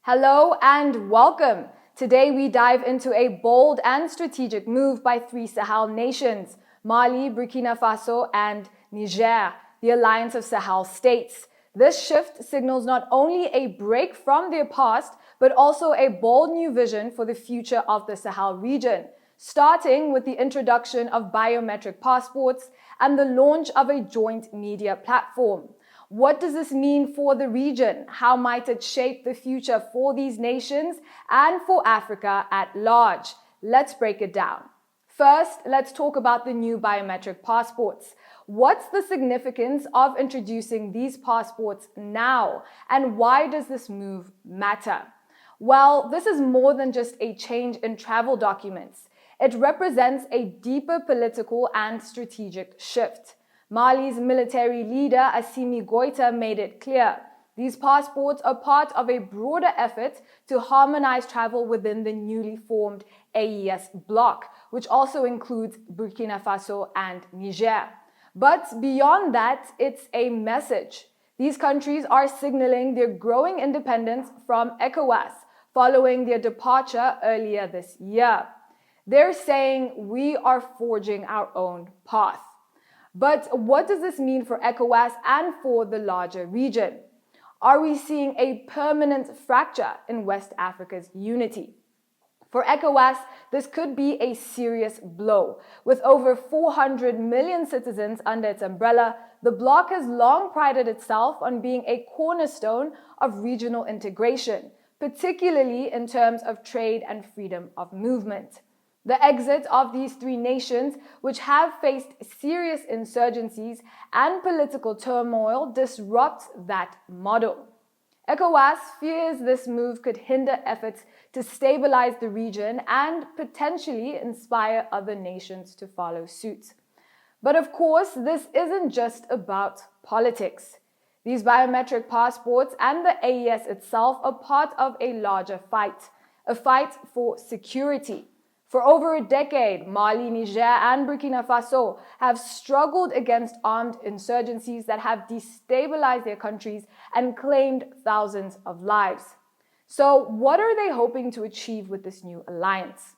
Hello and welcome. Today we dive into a bold and strategic move by three Sahel nations, Mali, Burkina Faso, and Niger, the Alliance of Sahel States. This shift signals not only a break from their past, but also a bold new vision for the future of the Sahel region, starting with the introduction of biometric passports and the launch of a joint media platform. What does this mean for the region? How might it shape the future for these nations and for Africa at large? Let's break it down. First, let's talk about the new biometric passports. What's the significance of introducing these passports now? And why does this move matter? Well, this is more than just a change in travel documents. It represents a deeper political and strategic shift. Mali's military leader, Assimi Goïta, made it clear. These passports are part of a broader effort to harmonize travel within the newly formed AES bloc, which also includes Burkina Faso and Niger. But beyond that, it's a message. These countries are signaling their growing independence from ECOWAS following their departure earlier this year. They're saying we are forging our own path. But what does this mean for ECOWAS and for the larger region? Are we seeing a permanent fracture in West Africa's unity? For ECOWAS, this could be a serious blow. With over 400 million citizens under its umbrella, the bloc has long prided itself on being a cornerstone of regional integration, particularly in terms of trade and freedom of movement. The exit of these three nations, which have faced serious insurgencies and political turmoil, disrupts that model. ECOWAS fears this move could hinder efforts to stabilize the region and potentially inspire other nations to follow suit. But of course, this isn't just about politics. These biometric passports and the AES itself are part of a larger fight, a fight for security. For over a decade, Mali, Niger, and Burkina Faso have struggled against armed insurgencies that have destabilized their countries and claimed thousands of lives. So, what are they hoping to achieve with this new alliance?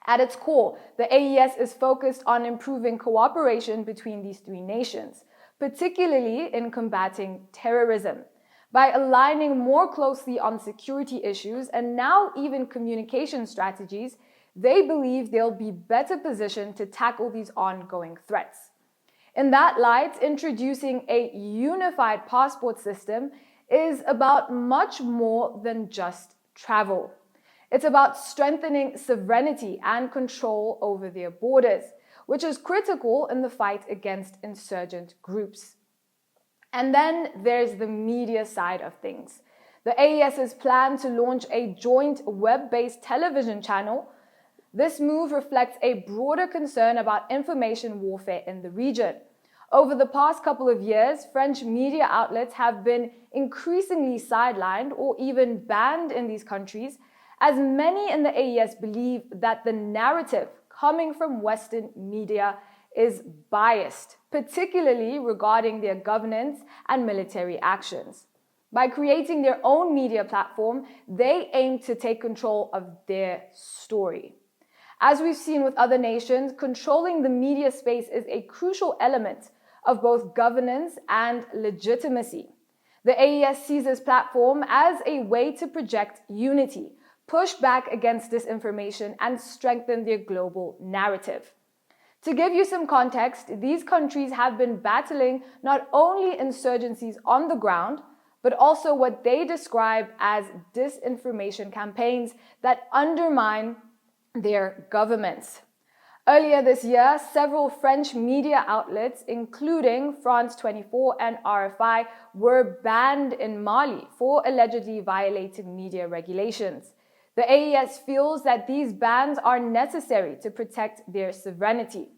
At its core, the AES is focused on improving cooperation between these three nations, particularly in combating terrorism. By aligning more closely on security issues and now even communication strategies, they believe they'll be better positioned to tackle these ongoing threats. In that light, introducing a unified passport system is about much more than just travel. It's about strengthening sovereignty and control over their borders, which is critical in the fight against insurgent groups. And then there's the media side of things. The AES's plan to launch a joint web-based television channel. This move reflects a broader concern about information warfare in the region. Over the past couple of years, French media outlets have been increasingly sidelined or even banned in these countries, as many in the AES believe that the narrative coming from Western media is biased, particularly regarding their governance and military actions. By creating their own media platform, they aim to take control of their story. As we've seen with other nations, controlling the media space is a crucial element of both governance and legitimacy. The AES sees this platform as a way to project unity, push back against disinformation, and strengthen their global narrative. To give you some context, these countries have been battling not only insurgencies on the ground, but also what they describe as disinformation campaigns that undermine their governments. Earlier this year, several French media outlets, including France 24 and RFI, were banned in Mali for allegedly violating media regulations. The AES feels that these bans are necessary to protect their sovereignty.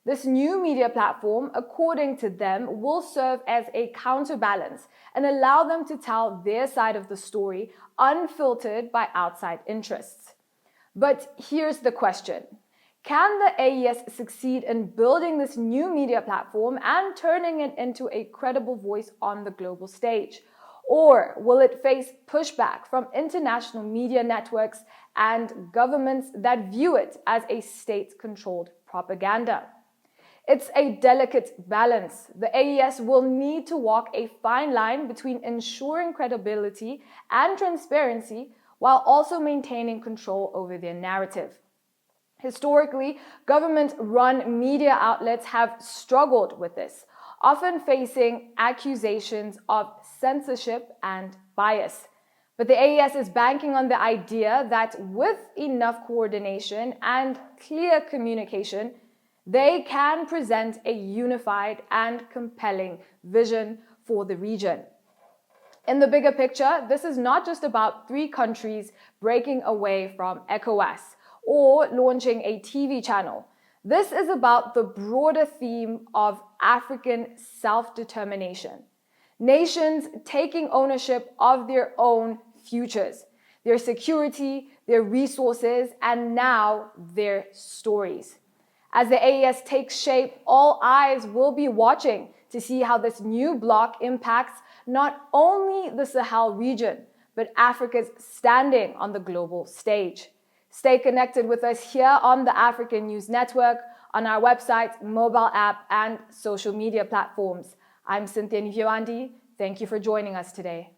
This new media platform, according to them, will serve as a counterbalance and allow them to tell their side of the story unfiltered by outside interests. But here's the question. Can the AES succeed in building this new media platform and turning it into a credible voice on the global stage? Or will it face pushback from international media networks and governments that view it as a state-controlled propaganda? It's a delicate balance. The AES will need to walk a fine line between ensuring credibility and transparency while also maintaining control over their narrative. Historically, government-run media outlets have struggled with this, often facing accusations of censorship and bias. But the AES is banking on the idea that with enough coordination and clear communication, they can present a unified and compelling vision for the region. In the bigger picture, this is not just about 3 countries breaking away from ECOWAS or launching a TV channel. This is about the broader theme of African self-determination. Nations taking ownership of their own futures, their security, their resources, and now their stories. As the AES takes shape, all eyes will be watching to see how this new bloc impacts not only the Sahel region, but Africa's standing on the global stage. Stay connected with us here on the African News Network, on our website, mobile app, and social media platforms. I'm Cynthia Nviwandi. Thank you for joining us today.